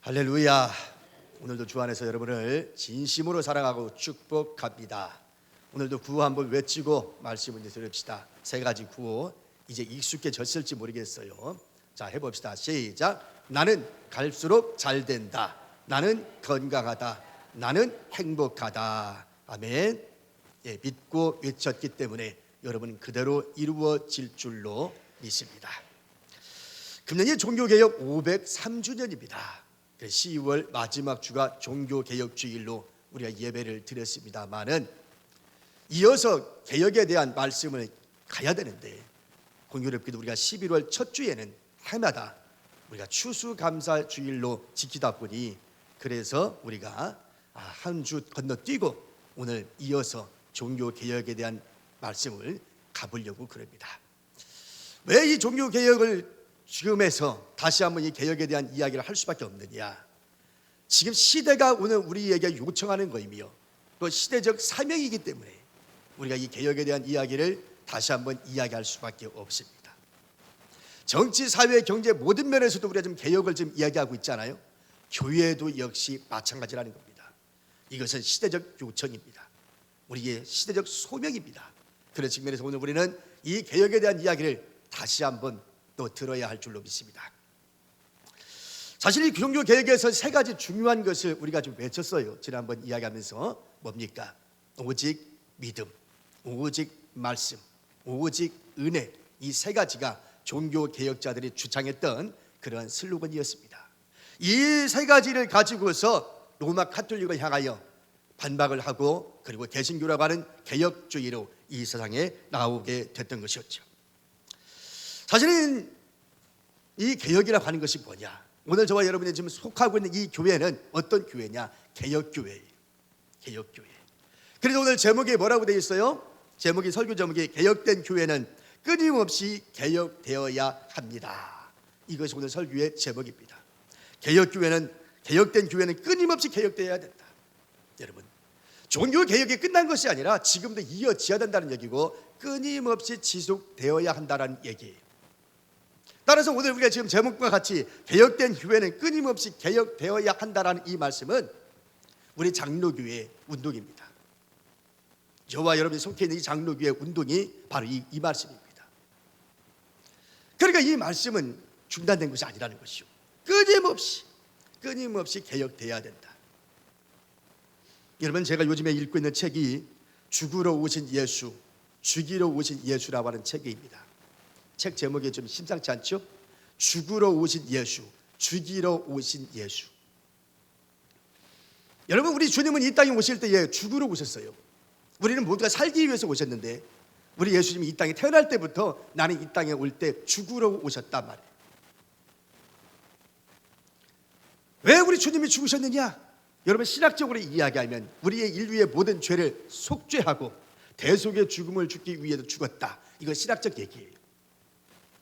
할렐루야. 오늘도 주 안에서 여러분을 진심으로 사랑하고 축복합니다. 오늘도 구호 한번 외치고 말씀을 들읍시다. 세 가지 구호 이제 익숙해졌을지 모르겠어요. 자, 해봅시다. 시작. 나는 갈수록 잘 된다. 나는 건강하다. 나는 행복하다. 아멘. 예, 믿고 외쳤기 때문에 여러분은 그대로 이루어질 줄로 믿습니다. 금년이 종교개혁 503주년입니다. 12월 마지막 주가 종교개혁주일로 우리가 예배를 드렸습니다만은 이어서 개혁에 대한 말씀을 가야 되는데 공교롭게도 우리가 11월 첫 주에는 해마다 우리가 추수감사주일로 지키다 보니 그래서 우리가 한 주 건너뛰고 오늘 이어서 종교개혁에 대한 말씀을 가보려고 그럽니다. 왜 이 종교개혁을 지금에서 다시 한번 이 개혁에 대한 이야기를 할 수밖에 없느냐? 지금 시대가 오늘 우리에게 요청하는 것이며 또 시대적 사명이기 때문에 우리가 이 개혁에 대한 이야기를 다시 한번 이야기할 수밖에 없습니다. 정치, 사회, 경제 모든 면에서도 우리가 지금 개혁을 지금 이야기하고 있잖아요. 교회도 역시 마찬가지라는 겁니다. 이것은 시대적 요청입니다. 우리의 시대적 소명입니다. 그런 측면에서 오늘 우리는 이 개혁에 대한 이야기를 다시 한번 또 들어야 할 줄로 믿습니다. 사실 이 종교개혁에서 세 가지 중요한 것을 우리가 좀 외쳤어요. 지난번 이야기하면서 뭡니까? 오직 믿음, 오직 말씀, 오직 은혜, 이 세 가지가 종교개혁자들이 주창했던 그런 슬로건이었습니다. 이 세 가지를 가지고서 로마 카톨릭을 향하여 반박을 하고 그리고 개신교라고 하는 개혁주의로 이 세상에 나오게 됐던 것이었죠. 사실은 이 개혁이라고 하는 것이 뭐냐? 오늘 저와 여러분이 지금 속하고 있는 이 교회는 어떤 교회냐? 개혁교회예요. 개혁교회. 그래서 오늘 제목이 뭐라고 되어 있어요? 제목이 설교 제목이 개혁된 교회는 끊임없이 개혁되어야 합니다. 이것이 오늘 설교의 제목입니다. 개혁된 교회는 끊임없이 개혁되어야 된다. 여러분, 종교개혁이 끝난 것이 아니라 지금도 이어져야 된다는 얘기고 끊임없이 지속되어야 한다는 얘기예요. 따라서 오늘 우리가 지금 제목과 같이 개혁된 교회는 끊임없이 개혁되어야 한다는 이 말씀은 우리 장로교회 운동입니다. 저와 여러분이 속해 있는 이 장로교회 운동이 바로 이 말씀입니다. 그러니까 이 말씀은 중단된 것이 아니라는 것이요. 끊임없이 개혁되어야 된다. 여러분, 제가 요즘에 읽고 있는 책이 죽으러 오신 예수, 죽이러 오신 예수라고 하는 책입니다. 책 제목이 좀 심상치 않죠? 죽으러 오신 예수, 죽이러 오신 예수. 여러분, 우리 주님은 이 땅에 오실 때에 죽으러 오셨어요. 우리는 모두가 살기 위해서 오셨는데 우리 예수님이 이 땅에 태어날 때부터 나는 이 땅에 올 때 죽으러 오셨단 말이에요. 왜 우리 주님이 죽으셨느냐? 여러분, 신학적으로 이야기하면 우리의 인류의 모든 죄를 속죄하고 대속의 죽음을 죽기 위해서 죽었다. 이건 신학적 얘기예요.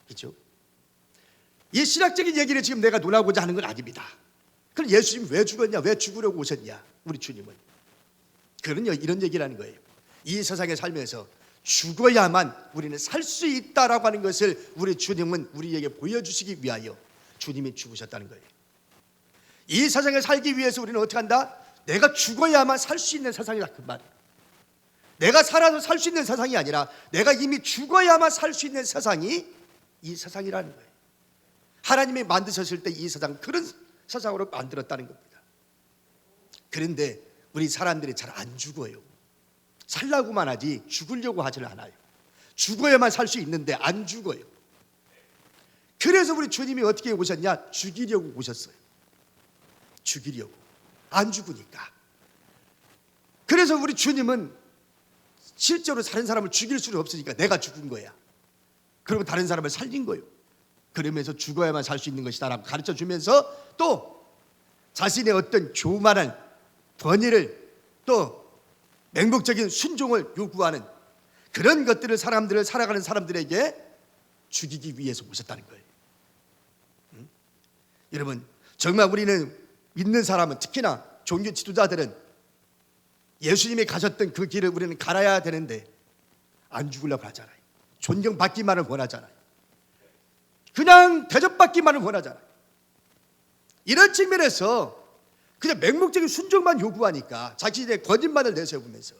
그렇죠? 이 신학적인 얘기를 지금 내가 논하고자 하는 건 아닙니다. 그럼 예수님 왜 죽었냐? 왜 죽으려고 오셨냐? 우리 주님은. 그런요, 이런 얘기라는 거예요. 이 세상에 살면서 죽어야만 우리는 살 수 있다라고 하는 것을 우리 주님은 우리에게 보여주시기 위하여 주님이 죽으셨다는 거예요. 이 세상에 살기 위해서 우리는 어떻게 한다? 내가 죽어야만 살 수 있는 세상이다, 그 말이에요. 내가 살아서 살 수 있는 세상이 아니라 내가 이미 죽어야만 살 수 있는 세상이 이 세상이라는 거예요. 하나님이 만드셨을 때 이 세상 그런 세상으로 만들었다는 겁니다. 그런데 우리 사람들이 잘 안 죽어요. 살라고만 하지 죽으려고 하지는 않아요. 죽어야만 살 수 있는데 안 죽어요. 그래서 우리 주님이 어떻게 오셨냐? 죽이려고 오셨어요. 죽이려고. 안 죽으니까. 그래서 우리 주님은 실제로 다른 사람을 죽일 수는 없으니까 내가 죽은 거야. 그러면 다른 사람을 살린 거예요. 그러면서 죽어야만 살 수 있는 것이다라고 가르쳐 주면서 또 자신의 어떤 교만한 번뇌를 또 맹목적인 순종을 요구하는 그런 것들을 사람들을 살아가는 사람들에게 죽이기 위해서 오셨다는 거예요. 여러분, 정말 우리는 믿는 사람은 특히나 종교 지도자들은 예수님이 가셨던 그 길을 우리는 갈아야 되는데 안 죽으려고 하잖아요. 존경받기만을 원하잖아요. 그냥 대접받기만을 원하잖아요. 이런 측면에서 그냥 맹목적인 순종만 요구하니까 자신의 거짓말을 내세우면서,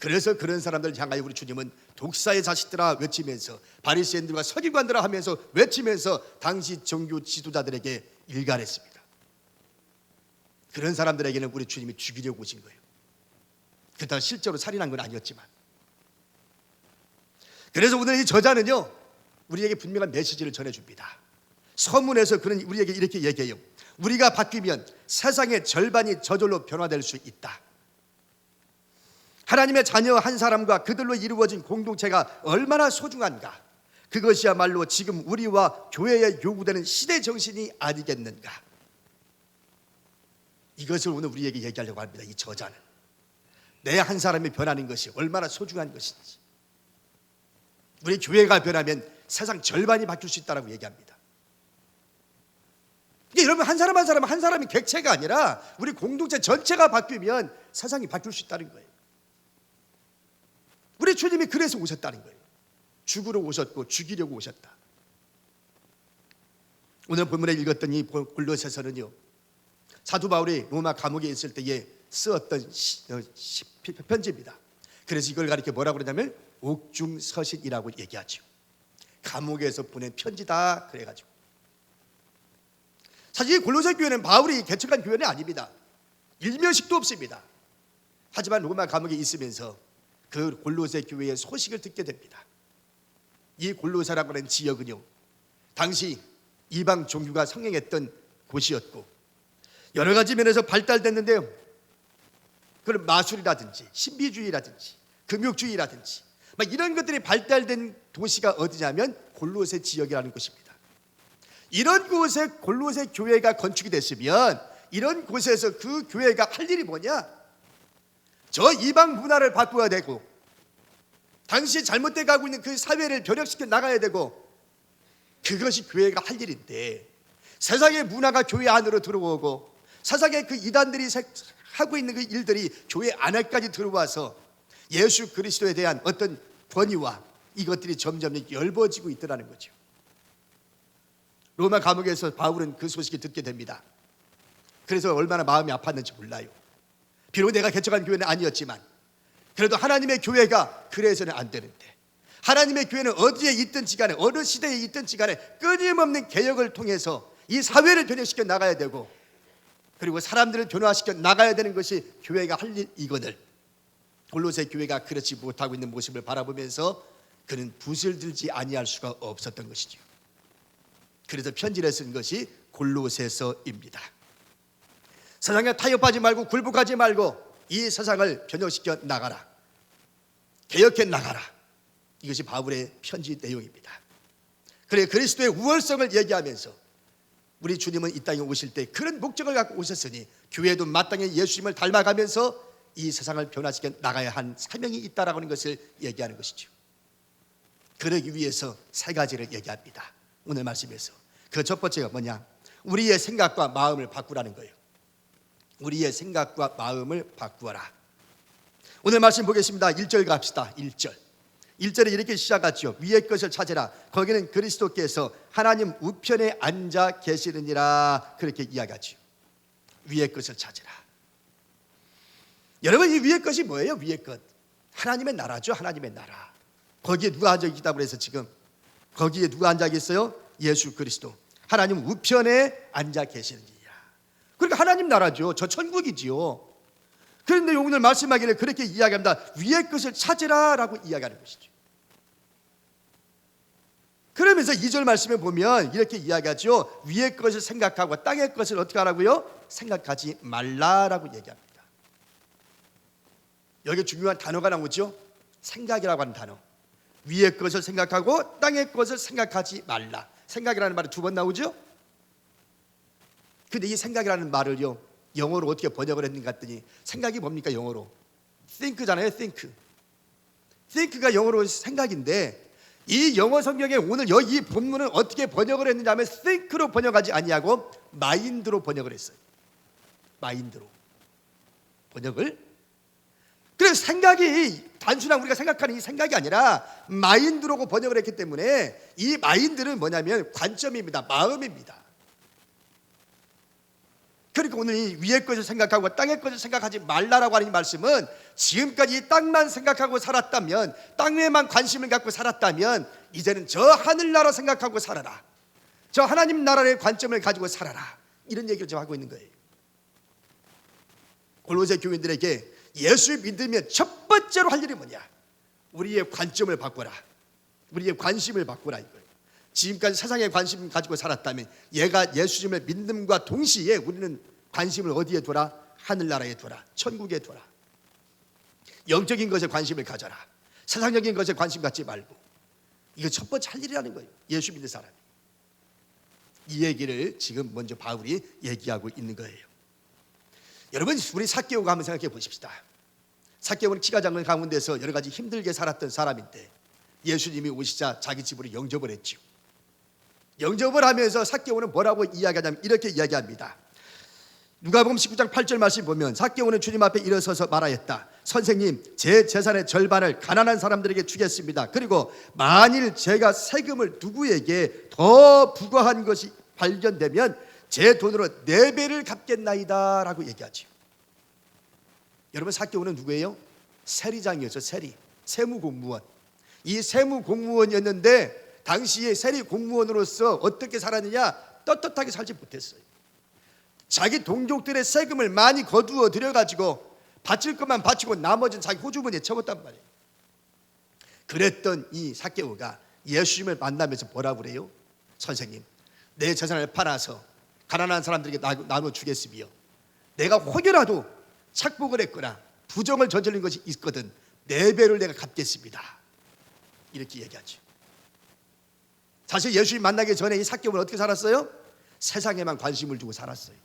그래서 그런 사람들을 향하여 우리 주님은 독사의 자식들아 외치면서, 바리새인들과 서기관들아 하면서 외치면서 당시 종교 지도자들에게 일갈했습니다. 그런 사람들에게는 우리 주님이 죽이려고 오신 거예요. 그렇다고 실제로 살인한 건 아니었지만. 그래서 오늘 이 저자는요, 우리에게 분명한 메시지를 전해줍니다. 서문에서 그는 우리에게 이렇게 얘기해요. 우리가 바뀌면 세상의 절반이 저절로 변화될 수 있다. 하나님의 자녀 한 사람과 그들로 이루어진 공동체가 얼마나 소중한가. 그것이야말로 지금 우리와 교회에 요구되는 시대 정신이 아니겠는가. 이것을 오늘 우리에게 얘기하려고 합니다. 이 저자는 내 한 사람이 변하는 것이 얼마나 소중한 것인지, 우리 교회가 변하면 세상 절반이 바뀔 수 있다고 얘기합니다. 여러분, 한 사람 한 사람이 객체가 아니라 우리 공동체 전체가 바뀌면 세상이 바뀔 수 있다는 거예요. 우리 주님이 그래서 오셨다는 거예요. 죽으러 오셨고 죽이려고 오셨다. 오늘 본문에 읽었던 이 골로새서는요, 사도 바울이 로마 감옥에 있을 때에 쓰었던 편지입니다. 그래서 이걸 가리켜 뭐라고 그러냐면 옥중서신이라고 얘기하죠. 감옥에서 보낸 편지다 그래가지고. 사실 이 골로새 교회는 바울이 개척한 교회는 아닙니다. 일면식도 없습니다. 하지만 로마 감옥에 있으면서 그 골로새 교회의 소식을 듣게 됩니다. 이 골로새라고 하는 지역은요, 당시 이방 종교가 성행했던 곳이었고 여러 가지 면에서 발달됐는데요, 그런 마술이라든지 신비주의라든지 금욕주의라든지 막 이런 것들이 발달된 도시가 어디냐면 골로새 지역이라는 곳입니다. 이런 곳에 골로새 교회가 건축이 됐으면 이런 곳에서 그 교회가 할 일이 뭐냐? 저 이방 문화를 바꿔야 되고, 당시 잘못돼 가고 있는 그 사회를 변혁시켜 나가야 되고, 그것이 교회가 할 일인데 세상의 문화가 교회 안으로 들어오고 세상의 그 이단들이 하고 있는 그 일들이 교회 안에까지 들어와서 예수 그리스도에 대한 어떤 권위와 이것들이 점점 엷어지고 있더라는 거죠. 로마 감옥에서 바울은 그 소식을 듣게 됩니다. 그래서 얼마나 마음이 아팠는지 몰라요. 비록 내가 개척한 교회는 아니었지만 그래도 하나님의 교회가 그래서는 안 되는데, 하나님의 교회는 어디에 있든지 간에 어느 시대에 있든지 간에 끊임없는 개혁을 통해서 이 사회를 변혁시켜 나가야 되고, 그리고 사람들을 변화시켜 나가야 되는 것이 교회가 할 일이거늘 골로새 교회가 그렇지 못하고 있는 모습을 바라보면서 그는 붓을 들지 아니할 수가 없었던 것이죠. 그래서 편지를 쓴 것이 골로새서입니다. 세상에 타협하지 말고 굴복하지 말고 이 세상을 변혁시켜 나가라, 개혁해 나가라. 이것이 바울의 편지 내용입니다. 그래, 그리스도의 우월성을 얘기하면서 우리 주님은 이 땅에 오실 때 그런 목적을 갖고 오셨으니 교회도 마땅히 예수님을 닮아가면서 이 세상을 변화시켜 나가야 한 사명이 있다라고 하는 것을 얘기하는 것이죠. 그러기 위해서 세 가지를 얘기합니다. 오늘 말씀에서 그 첫 번째가 뭐냐? 우리의 생각과 마음을 바꾸라는 거예요. 우리의 생각과 마음을 바꾸어라. 오늘 말씀 보겠습니다. 1절 갑시다. 1절에 이렇게 시작하죠. 위의 것을 찾으라. 거기는 그리스도께서 하나님 우편에 앉아 계시느니라. 그렇게 이야기하죠. 위의 것을 찾으라. 여러분, 이 위의 것이 뭐예요? 위의 것, 하나님의 나라죠. 하나님의 나라. 거기에 누가 앉아 있다고 해서 지금 거기에 누가 앉아 계세요? 예수 그리스도 하나님 우편에 앉아 계시느니라. 그러니까 하나님 나라죠. 저 천국이지요. 그런데 오늘 말씀하기를 그렇게 이야기합니다. 위의 것을 찾으라 라고 이야기하는 것이죠. 그러면서 2절 말씀에 보면 이렇게 이야기하죠. 위의 것을 생각하고 땅의 것을 어떻게 하라고요? 생각하지 말라라고 얘기합니다. 여기 중요한 단어가 나오죠. 생각이라고 하는 단어. 위의 것을 생각하고 땅의 것을 생각하지 말라. 생각이라는 말이 두 번 나오죠. 근데 이 생각이라는 말을요, 영어로 어떻게 번역을 했는가 했더니, 생각이 뭡니까? 영어로 think잖아요. think가 영어로 생각인데, 이 영어 성경에 오늘 여기 본문은 어떻게 번역을 했느냐 하면 think로 번역하지 아니하고 mind로 번역을 했어요. mind로 번역을. 그래서 생각이 단순한 우리가 생각하는 이 생각이 아니라 마인드로 번역을 했기 때문에 이 마인드는 뭐냐면 관점입니다. 마음입니다. 그러니까 오늘 이 위의 것을 생각하고 땅의 것을 생각하지 말라라고 하는 이 말씀은 지금까지 이 땅만 생각하고 살았다면, 땅 위에만 관심을 갖고 살았다면 이제는 저 하늘나라 생각하고 살아라, 저 하나님 나라의 관점을 가지고 살아라, 이런 얘기를 지금 하고 있는 거예요. 골로새 교인들에게 예수 믿으면 첫 번째로 할 일이 뭐냐? 우리의 관점을 바꿔라, 우리의 관심을 바꾸라 이거예요. 지금까지 세상에 관심 가지고 살았다면 얘가 예수님을 믿음과 동시에 우리는 관심을 어디에 둬라? 하늘나라에 둬라, 천국에 둬라. 영적인 것에 관심을 가져라, 세상적인 것에 관심 갖지 말고. 이거 첫 번째 할 일이라는 거예요, 예수 믿는 사람이. 이 얘기를 지금 먼저 바울이 얘기하고 있는 거예요. 여러분, 우리 삭개오가 한번 생각해 보십시다. 삭개오는 키가 작은 가운데서 여러 가지 힘들게 살았던 사람인데 예수님이 오시자 자기 집으로 영접을 했죠. 영접을 하면서 삭개오는 뭐라고 이야기하냐면 이렇게 이야기합니다. 누가복음 19장 8절 말씀 보면 삭개오는 주님 앞에 일어서서 말하였다. 선생님, 제 재산의 절반을 가난한 사람들에게 주겠습니다. 그리고 만일 제가 세금을 누구에게 더 부과한 것이 발견되면 제 돈으로 4배를 갚겠나이다 라고 얘기하죠. 여러분, 삭개오는 누구예요? 세리장이었죠. 세무공무원. 이 세무공무원이었는데 당시에 세리공무원으로서 어떻게 살았느냐? 떳떳하게 살지 못했어요. 자기 동족들의 세금을 많이 거두어 들여가지고 바칠 것만 바치고 나머지는 자기 호주머니에 채웠단 말이에요. 그랬던 이 삭개오가 예수님을 만나면서 뭐라 그래요? 선생님, 내 재산을 팔아서 가난한 사람들에게 나눠 주겠으며 내가 혹여라도 착복을 했거나 부정을 저지른 것이 있거든 4배를 내가 갚겠습니다, 이렇게 얘기하죠. 사실 예수님 만나기 전에 이 삭개오는 어떻게 살았어요? 세상에만 관심을 두고 살았어요.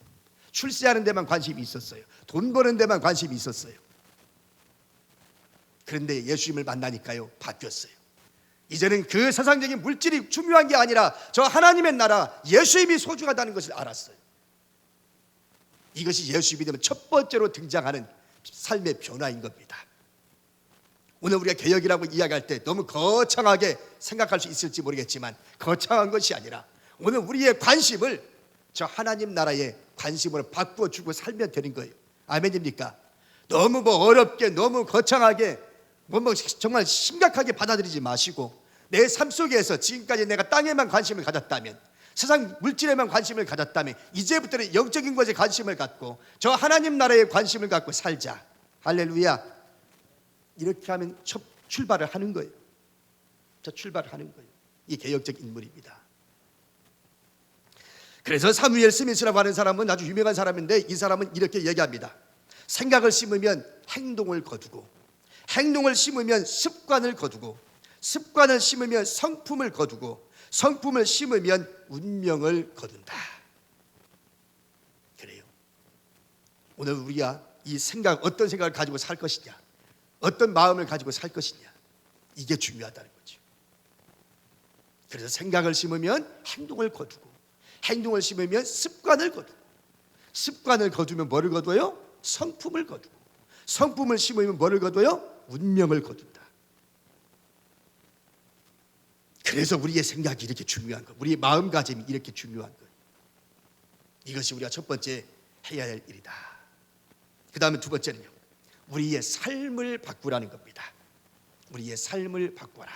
출세하는 데만 관심이 있었어요. 돈 버는 데만 관심이 있었어요. 그런데 예수님을 만나니까요, 바뀌었어요. 이제는 그 세상적인 물질이 중요한 게 아니라 저 하나님의 나라, 예수님이 소중하다는 것을 알았어요. 이것이 예수 믿으면 첫 번째로 등장하는 삶의 변화인 겁니다. 오늘 우리가 개혁이라고 이야기할 때 너무 거창하게 생각할 수 있을지 모르겠지만 거창한 것이 아니라 오늘 우리의 관심을 저 하나님 나라의 관심으로 바꿔주고 살면 되는 거예요. 아멘입니까? 너무 어렵게, 너무 거창하게, 정말 심각하게 받아들이지 마시고 내 삶 속에서 지금까지 내가 땅에만 관심을 가졌다면, 세상 물질에만 관심을 가졌다면 이제부터는 영적인 것에 관심을 갖고 저 하나님 나라에 관심을 갖고 살자. 할렐루야. 이렇게 하면 첫 출발을 하는 거예요. 첫 출발을 하는 거예요. 이 개혁적 인물입니다. 그래서 사무엘 스미스라고 하는 사람은 아주 유명한 사람인데 이 사람은 이렇게 얘기합니다. 생각을 심으면 행동을 거두고, 행동을 심으면 습관을 거두고, 습관을 심으면 성품을 거두고, 성품을 심으면 운명을 거둔다. 그래요. 오늘 우리가 이 생각, 어떤 생각을 가지고 살 것이냐, 어떤 마음을 가지고 살 것이냐, 이게 중요하다는 거죠. 그래서 생각을 심으면 행동을 거두고, 행동을 심으면 습관을 거두고, 습관을 거두면 뭐를 거둬요? 성품을 거두고, 성품을 심으면 뭐를 거둬요? 운명을 거둔다. 그래서 우리의 생각이 이렇게 중요한 거, 우리의 마음가짐이 이렇게 중요한 거, 이것이 우리가 첫 번째 해야 할 일이다. 그 다음에 두 번째는요, 우리의 삶을 바꾸라는 겁니다. 우리의 삶을 바꿔라.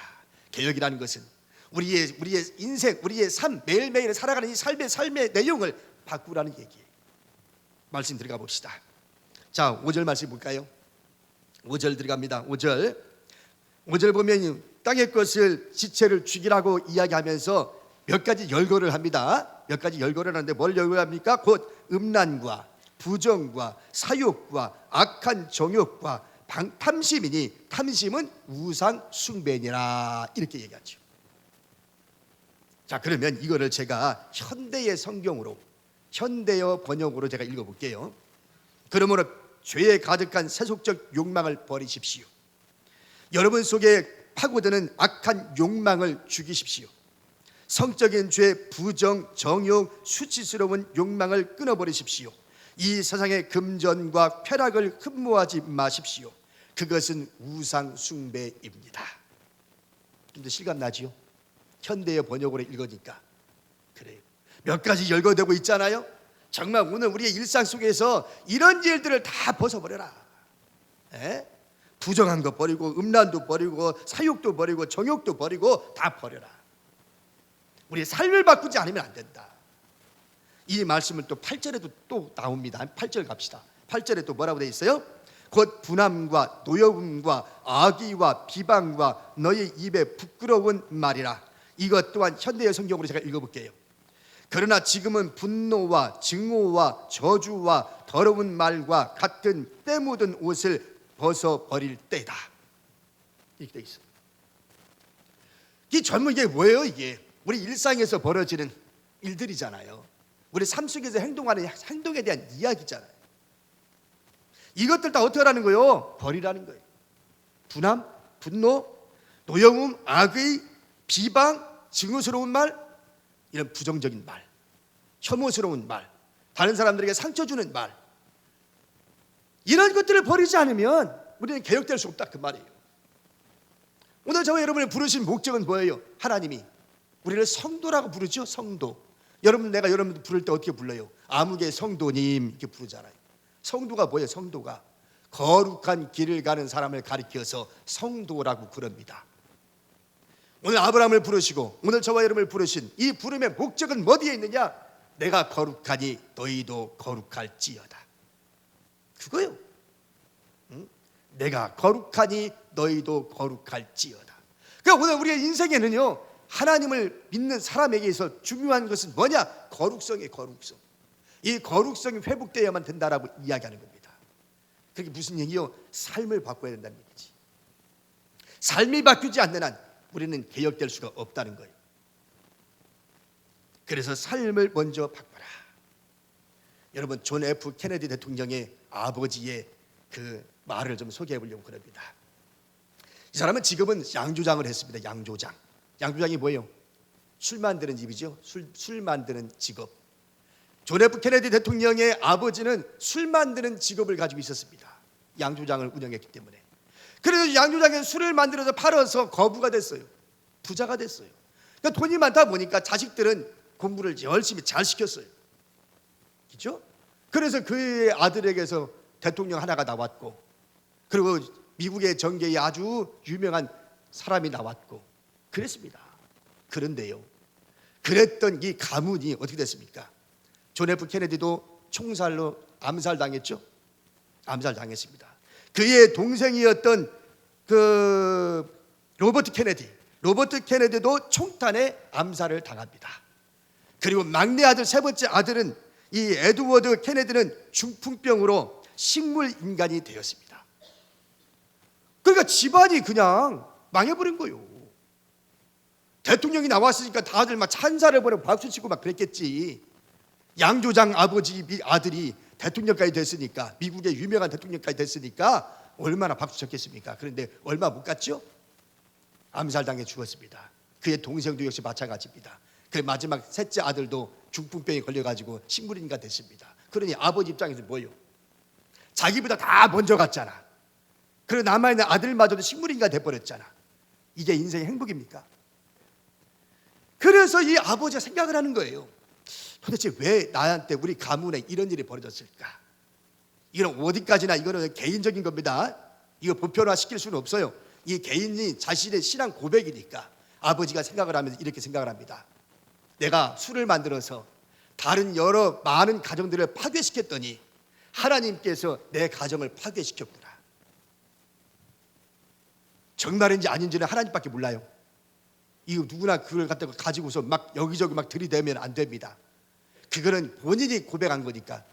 개혁이라는 것은 우리의 인생, 우리의 삶, 매일매일 살아가는 이 삶의 내용을 바꾸라는 얘기예요. 말씀 들어가 봅시다. 자, 5절 말씀 볼까요? 5절 들어갑니다. 5절 보면 땅의 것을 지체를 죽이라고 이야기하면서 몇 가지 열거를 합니다. 몇 가지 열거를 하는데 뭘 열거합니까? 곧 음란과 부정과 사욕과 악한 정욕과 탐심이니 탐심은 우상 숭배니라, 이렇게 얘기하죠. 자, 그러면 이거를 제가 현대의 성경으로, 현대어 번역으로 제가 읽어볼게요. 그러므로 죄에 가득한 세속적 욕망을 버리십시오. 여러분 속에 파고드는 악한 욕망을 죽이십시오. 성적인 죄, 부정, 정욕, 수치스러운 욕망을 끊어버리십시오. 이 세상의 금전과 쾌락을 흠모하지 마십시오. 그것은 우상 숭배입니다. 좀 더 실감 나지요? 현대의 번역으로 읽으니까 그래요. 몇 가지 열거되고 있잖아요. 정말 오늘 우리의 일상 속에서 이런 일들을 다 벗어버려라. 에? 부정한 거 버리고, 음란도 버리고, 사욕도 버리고, 정욕도 버리고 다 버려라. 우리의 삶을 바꾸지 않으면 안 된다. 이 말씀을 또 8절에도 또 나옵니다. 8절 갑시다. 8절에 또 뭐라고 되어 있어요? 곧 분함과 노여움과 악의와 비방과 너희 입에 부끄러운 말이라. 이것 또한 현대의 성경으로 제가 읽어볼게요. 그러나 지금은 분노와 증오와 저주와 더러운 말과 같은 때 묻은 옷을 벗어버릴 때다. 이렇게 되어 있어요. 이 전부 이게 뭐예요? 이게 우리 일상에서 벌어지는 일들이잖아요. 우리 삶 속에서 행동하는 행동에 대한 이야기잖아요. 이것들 다 어떻게 하라는 거예요? 버리라는 거예요. 분함, 분노, 노여움, 악의, 비방, 증오스러운 말, 이런 부정적인 말, 혐오스러운 말, 다른 사람들에게 상처 주는 말, 이런 것들을 버리지 않으면 우리는 개혁될 수 없다, 그 말이에요. 오늘 저와 여러분을 부르신 목적은 뭐예요? 하나님이 우리를 성도라고 부르죠. 성도. 여러분, 내가 여러분들 부를 때 어떻게 불러요? 아무개 성도님 이렇게 부르잖아요. 성도가 뭐예요? 성도가 거룩한 길을 가는 사람을 가리켜서 성도라고 부릅니다. 오늘 아브라함을 부르시고 오늘 저와 여러분을 부르신 이 부름의 목적은 어디에 있느냐? 내가 거룩하니 너희도 거룩할지어다. 그거요. 응? 내가 거룩하니 너희도 거룩할지어다. 그러니까 오늘 우리의 인생에는요, 하나님을 믿는 사람에게 있어 중요한 것은 뭐냐? 거룩성이에요. 거룩성. 이 거룩성이 회복되어야만 된다라고 이야기하는 겁니다. 그게 무슨 얘기요? 삶을 바꿔야 된다는 얘기지. 삶이 바뀌지 않는 한 우리는 개혁될 수가 없다는 거예요. 그래서 삶을 먼저 바꿔라. 여러분, 존 F 케네디 대통령의 아버지의 그 말을 좀 소개해 보려고 그럽니다. 이 사람은 지금은 양조장을 했습니다. 양조장. 양조장이 뭐예요? 술 만드는 집이죠. 술 만드는 직업. 존 F 케네디 대통령의 아버지는 술 만드는 직업을 가지고 있었습니다. 양조장을 운영했기 때문에. 그래서 양조장에 술을 만들어서 팔아서 거부가 됐어요. 부자가 됐어요. 그러니까 돈이 많다 보니까 자식들은 공부를 열심히 잘 시켰어요. 그렇죠? 그래서 그의 아들에게서 대통령 하나가 나왔고, 그리고 미국의 정계에 아주 유명한 사람이 나왔고 그랬습니다. 그런데요, 그랬던 이 가문이 어떻게 됐습니까? 존 F 케네디도 총살로 암살당했죠. 암살당했습니다. 그의 동생이었던 그 로버트 케네디도 총탄에 암살을 당합니다. 그리고 막내 아들, 세 번째 아들은 이 에드워드 케네디는 중풍병으로 식물인간이 되었습니다. 그러니까 집안이 그냥 망해버린 거예요. 대통령이 나왔으니까 다들 막 찬사를 보내고 박수치고 막 그랬겠지. 양조장 아버지 아들이 대통령까지 됐으니까, 미국의 유명한 대통령까지 됐으니까 얼마나 박수쳤겠습니까? 그런데 얼마 못 갔죠? 암살당해 죽었습니다. 그의 동생도 역시 마찬가지입니다. 그 마지막 셋째 아들도 중풍병에 걸려가지고 식물인간 됐습니다. 그러니 아버지 입장에서 뭐예요? 자기보다 다 먼저 갔잖아. 그리고 남아있는 아들마저도 식물인간 돼버렸잖아. 이게 인생의 행복입니까? 그래서 이 아버지가 생각을 하는 거예요. 도대체 왜 나한테, 우리 가문에 이런 일이 벌어졌을까? 이건 어디까지나 이거는 개인적인 겁니다. 이거 보편화 시킬 수는 없어요. 이 개인이 자신의 신앙 고백이니까 아버지가 생각을 하면서 이렇게 생각을 합니다. 내가 술을 만들어서 다른 여러 많은 가정들을 파괴시켰더니 하나님께서 내 가정을 파괴시켰구나. 정말인지 아닌지는 하나님밖에 몰라요. 이거 누구나 그걸 갖다가 가지고서 막 여기저기 막 들이대면 안 됩니다. 그거는 본인이 고백한 거니까,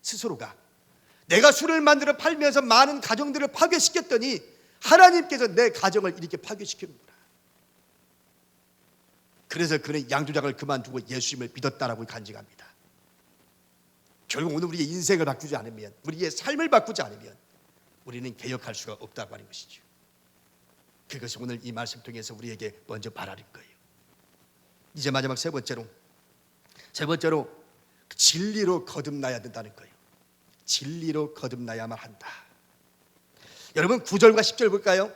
스스로가 내가 술을 만들어 팔면서 많은 가정들을 파괴시켰더니 하나님께서 내 가정을 이렇게 파괴시켰구나. 그래서 그는 양조장을 그만두고 예수님을 믿었다라고 간증합니다. 결국 오늘 우리의 인생을 바꾸지 않으면, 우리의 삶을 바꾸지 않으면 우리는 개혁할 수가 없다고 하는 것이죠. 그것이 오늘 이 말씀 통해서 우리에게 먼저 말하는 거예요. 이제 마지막 세 번째로 진리로 거듭나야 된다는 거예요. 진리로 거듭나야만 한다. 여러분 9절과 10절 볼까요?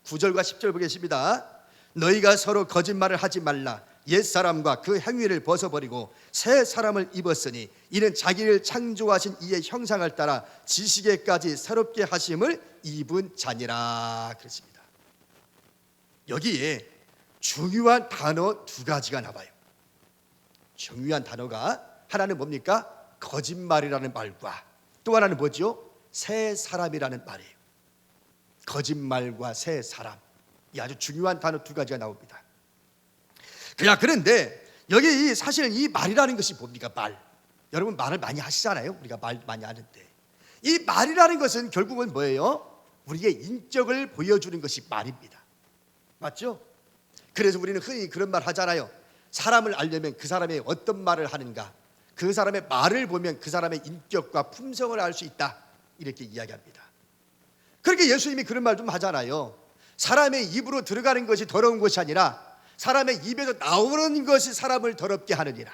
9절과 10절 보겠습니다. 너희가 서로 거짓말을 하지 말라. 옛사람과 그 행위를 벗어버리고 새 사람을 입었으니 이는 자기를 창조하신 이의 형상을 따라 지식에까지 새롭게 하심을 입은 자니라 그랬습니다. 여기에 중요한 단어 두 가지가 나와요. 중요한 단어가 하나는 뭡니까? 거짓말이라는 말과 또 하나는 뭐죠? 새 사람이라는 말이에요. 거짓말과 새 사람, 이 아주 중요한 단어 두 가지가 나옵니다. 그런데 여기 사실은 이 말이라는 것이 뭡니까? 말. 여러분 말을 많이 하시잖아요. 우리가 말 많이 하는데 이 말이라는 것은 결국은 뭐예요? 우리의 인격을 보여주는 것이 말입니다. 맞죠? 그래서 우리는 흔히 그런 말 하잖아요. 사람을 알려면 그 사람이 어떤 말을 하는가, 그 사람의 말을 보면 그 사람의 인격과 품성을 알 수 있다, 이렇게 이야기합니다. 그렇게 예수님이 그런 말 좀 하잖아요. 사람의 입으로 들어가는 것이 더러운 것이 아니라 사람의 입에서 나오는 것이 사람을 더럽게 하느니라.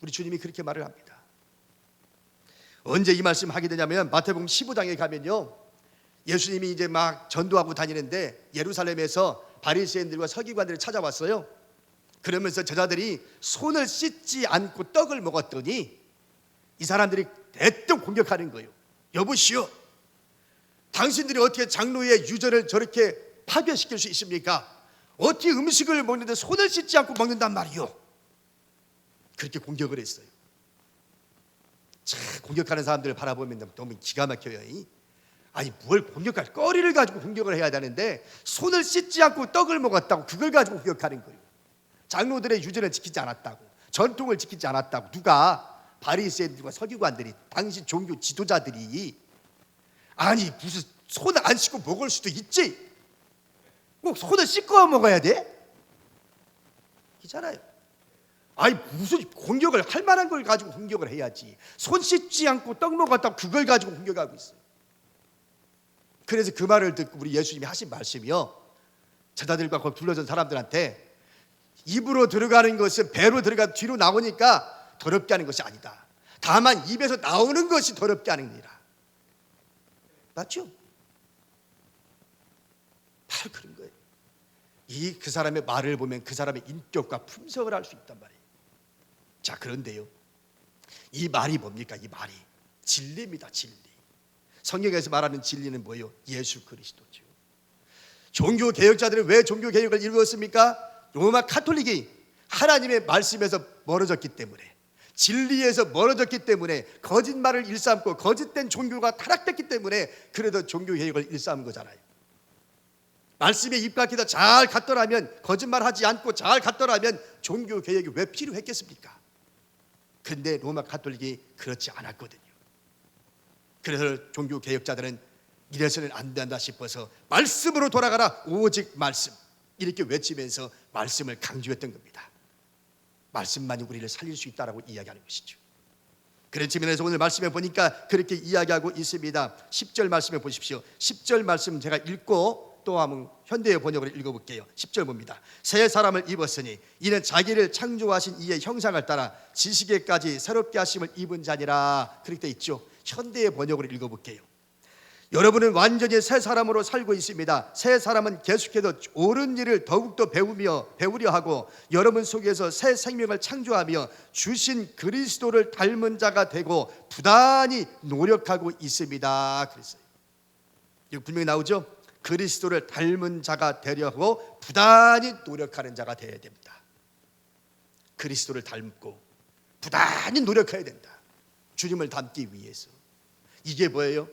우리 주님이 그렇게 말을 합니다. 언제 이 말씀 하게 되냐면 마태복음 15장에 가면요, 예수님이 이제 막 전도하고 다니는데 예루살렘에서 바리새인들과 서기관들이 찾아왔어요. 그러면서 제자들이 손을 씻지 않고 떡을 먹었더니 이 사람들이 대뜸 공격하는 거예요. 여보시오, 당신들이 어떻게 장로의 유전을 저렇게 파괴시킬 수 있습니까? 어떻게 음식을 먹는데 손을 씻지 않고 먹는단 말이요? 그렇게 공격을 했어요. 참, 공격하는 사람들을 바라보면 너무 기가 막혀요. 아니 뭘 공격할 거리를 가지고 공격을 해야 되는데 손을 씻지 않고 떡을 먹었다고 그걸 가지고 공격하는 거예요. 장로들의 유전을 지키지 않았다고, 전통을 지키지 않았다고. 누가? 바리새인들과 서기관들이, 당시 종교 지도자들이. 아니 무슨 손을 안 씻고 먹을 수도 있지, 꼭 손을 씻고 먹어야 돼? 이잖아요. 아니 무슨 공격을 할 만한 걸 가지고 공격을 해야지, 손 씻지 않고 떡 먹었다고 그걸 가지고 공격하고 있어요. 그래서 그 말을 듣고 우리 예수님이 하신 말씀이요, 제자들과 거기 둘러선 사람들한테 입으로 들어가는 것은 배로 들어가 뒤로 나오니까 더럽게 하는 것이 아니다. 다만 입에서 나오는 것이 더럽게 하느니라. 맞죠? 바로 그런 거예요. 그 사람의 말을 보면 그 사람의 인격과 품성을 알 수 있단 말이에요. 자, 그런데요, 이 말이 뭡니까? 이 말이 진리입니다. 진리. 성경에서 말하는 진리는 뭐예요? 예수 그리스도죠. 종교 개혁자들은 왜 종교 개혁을 이루었습니까? 로마 카톨릭이 하나님의 말씀에서 멀어졌기 때문에, 진리에서 멀어졌기 때문에, 거짓말을 일삼고 거짓된 종교가 타락됐기 때문에 그래도 종교 개혁을 일삼은 거잖아요. 말씀에 입각해서 잘 갔더라면, 거짓말하지 않고 잘 갔더라면 종교 개혁이 왜 필요했겠습니까? 근데 로마 카톨릭이 그렇지 않았거든요. 그래서 종교 개혁자들은 이래서는 안 된다 싶어서 말씀으로 돌아가라, 오직 말씀, 이렇게 외치면서 말씀을 강조했던 겁니다. 말씀만이 우리를 살릴 수 있다라고 이야기하는 것이죠. 그런 측면에서 오늘 말씀에 보니까 그렇게 이야기하고 있습니다. 10절 말씀에 보십시오. 10절 말씀 제가 읽고 또 한번 현대의 번역으로 읽어볼게요. 10절 봅니다. 새 사람을 입었으니 이는 자기를 창조하신 이의 형상을 따라 지식에까지 새롭게 하심을 입은 자니라. 그렇게 돼 있죠. 현대의 번역으로 읽어볼게요. 여러분은 완전히 새 사람으로 살고 있습니다. 새 사람은 계속해서 옳은 일을 더욱더 배우려 하고 여러분 속에서 새 생명을 창조하며 주신 그리스도를 닮은 자가 되고 부단히 노력하고 있습니다. 그랬어요. 이거 분명히 나오죠? 그리스도를 닮은 자가 되려고 부단히 노력하는 자가 되어야 됩니다. 그리스도를 닮고 부단히 노력해야 된다. 주님을 닮기 위해서. 이게 뭐예요?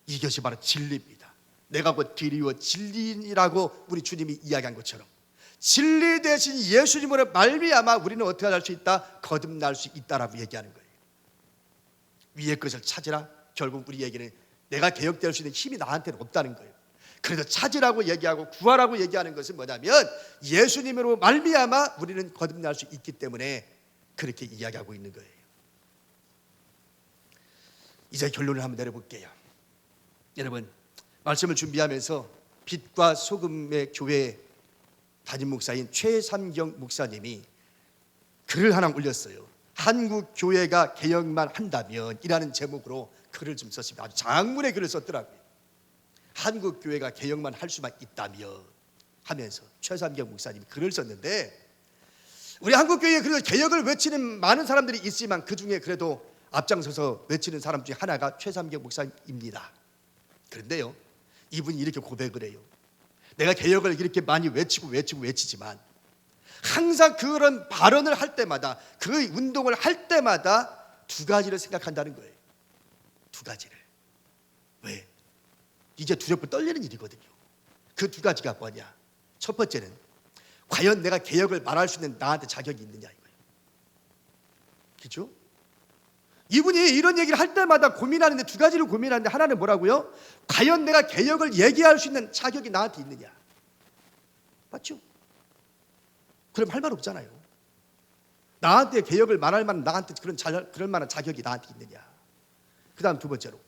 이것이 바로 진리입니다. 내가 곧 길이요 진리라고 우리 주님이 이야기한 것처럼 진리 대신 예수님으로 말미암아 우리는 어떻게 할 수 있다? 거듭날 수 있다라고 얘기하는 거예요. 위의 것을 찾으라. 결국 우리에게는 내가 개혁될 수 있는 힘이 나한테는 없다는 거예요. 그래서 찾으라고 얘기하고 구하라고 얘기하는 것은 뭐냐면 예수님으로 말미암아 우리는 거듭날 수 있기 때문에 그렇게 이야기하고 있는 거예요. 이제 결론을 한번 내려볼게요. 여러분, 말씀을 준비하면서 빛과 소금의 교회 담임 목사인 최삼경 목사님이 글을 하나 올렸어요. 한국 교회가 개혁만 한다면 이라는 제목으로 글을 좀 썼습니다. 아주 장문의 글을 썼더라고요. 한국 교회가 개혁만 할 수만 있다면 하면서 최삼경 목사님이 글을 썼는데 우리 한국교회에 그래도 개혁을 외치는 많은 사람들이 있지만 그 중에 그래도 앞장서서 외치는 사람 중에 하나가 최삼경 목사입니다. 그런데요, 이분이 이렇게 고백을 해요. 내가 개혁을 이렇게 많이 외치지만 항상 그런 발언을 할 때마다, 그 운동을 할 때마다 두 가지를 생각한다는 거예요. 두 가지를. 왜? 이제 두렵고 떨리는 일이거든요. 그 두 가지가 뭐냐? 첫 번째는 과연 내가 개혁을 말할 수 있는 나한테 자격이 있느냐 이거예요. 그렇죠? 이분이 이런 얘기를 할 때마다 고민하는데, 두 가지를 고민하는데, 하나는 뭐라고요? 과연 내가 개혁을 얘기할 수 있는 자격이 나한테 있느냐. 맞죠? 그럼 할 말 없잖아요. 나한테 개혁을 말할 만한, 나한테 그럴 만한 자격이 나한테 있느냐. 그 다음 두 번째로,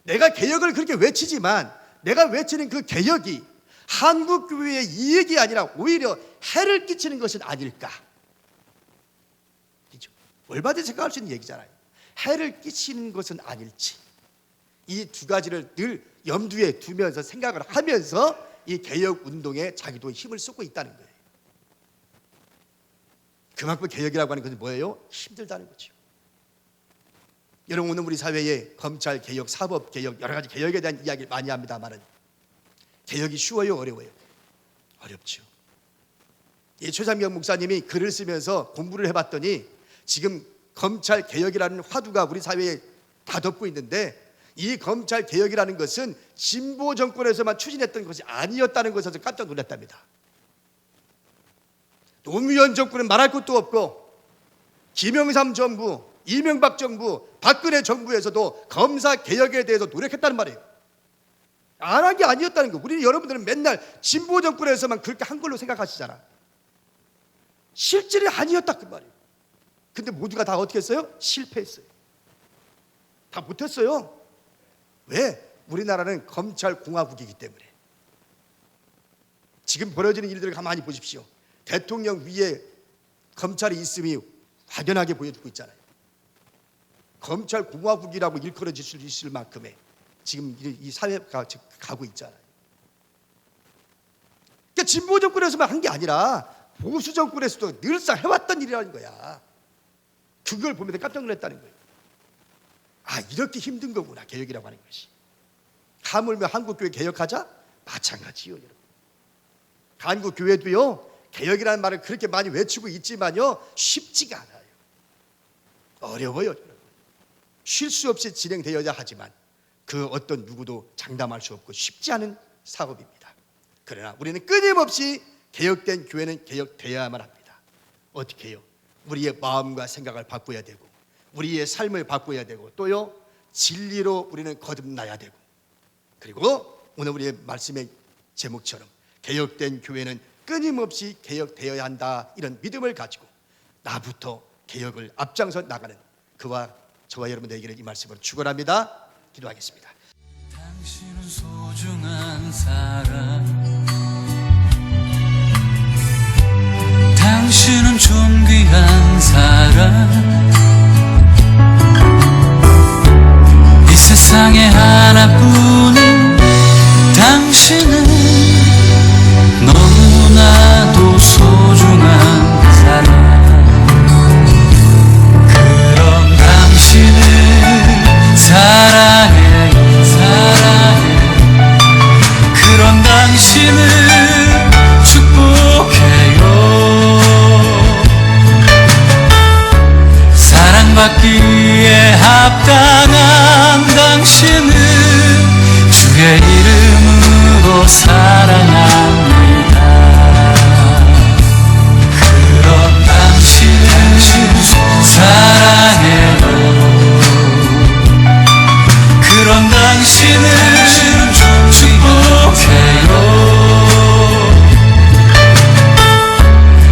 내가 개혁을 그렇게 외치지만 내가 외치는 그 개혁이 한국교회의 이익이 아니라 오히려 해를 끼치는 것은 아닐까. 그렇죠? 얼마든지 생각할 수 있는 얘기잖아요. 해를 끼치는 것은 아닐지. 이 두 가지를 늘 염두에 두면서 생각을 하면서 이 개혁 운동에 자기도 힘을 쏟고 있다는 거예요. 그만큼 개혁이라고 하는 것은 뭐예요? 힘들다는 거죠. 여러분, 오늘 우리 사회에 검찰 개혁, 사법 개혁, 여러 가지 개혁에 대한 이야기를 많이 합니다만은 개혁이 쉬워요, 어려워요? 어렵죠. 이 최삼경 목사님이 글을 쓰면서 공부를 해봤더니 지금 검찰 개혁이라는 화두가 우리 사회에 다 덮고 있는데, 이 검찰 개혁이라는 것은 진보 정권에서만 추진했던 것이 아니었다는 것에서 깜짝 놀랐답니다. 노무현 정권은 말할 것도 없고, 김영삼 정부, 이명박 정부, 박근혜 정부에서도 검사 개혁에 대해서 노력했다는 말이에요. 안 한 게 아니었다는 거. 우리는, 여러분들은 맨날 진보 정권에서만 그렇게 한 걸로 생각하시잖아. 실질이 아니었다 그 말이에요. 근데 모두가 다 어떻게 했어요? 실패했어요. 다 못했어요. 왜? 우리나라는 검찰공화국이기 때문에. 지금 벌어지는 일들을 가만히 보십시오. 대통령 위에 검찰이 있음이 확연하게 보여주고 있잖아요. 검찰공화국이라고 일컬어질 수 있을 만큼의 지금 이 사회가 가고 있잖아요. 그러니까 진보 정권에서만 한 게 아니라 보수 정권에서도 늘상 해왔던 일이라는 거야. 그걸 보면서 깜짝 놀랐다는 거예요. 아, 이렇게 힘든 거구나, 개혁이라고 하는 것이. 하물며 한국교회 개혁하자? 마찬가지요, 여러분. 한국교회도요, 개혁이라는 말을 그렇게 많이 외치고 있지만요, 쉽지가 않아요. 어려워요, 여러분. 쉴 수 없이 진행되어야 하지만 그 어떤 누구도 장담할 수 없고 쉽지 않은 사업입니다. 그러나 우리는 끊임없이 개혁된 교회는 개혁되어야만 합니다. 어떻게 해요? 우리의 마음과 생각을 바꿔야 되고, 우리의 삶을 바꿔야 되고, 또요, 진리로 우리는 거듭나야 되고, 그리고 오늘 우리의 말씀의 제목처럼 개혁된 교회는 끊임없이 개혁되어야 한다, 이런 믿음을 가지고 나부터 개혁을 앞장서 나가는 그와 저와 여러분들에게는 이 말씀으로 축원합니다. 기도하겠습니다. 당신은 소중한 사람, 당신은 존귀한 사람, 이 세상에 하나뿐인 당신은 너무나도 소중한 사람. 그런 당신을 사랑해요, 사랑해요. 그런 당신을 축복해요. 사랑받기에 합당한 당신을 주의 이름으로 사랑합니다. 그런 당신을 사랑해요. 그런 당신을 축복해요.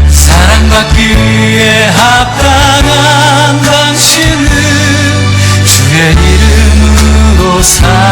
사랑받기에 합당한 당신을 주의 이름으로 사랑합니다.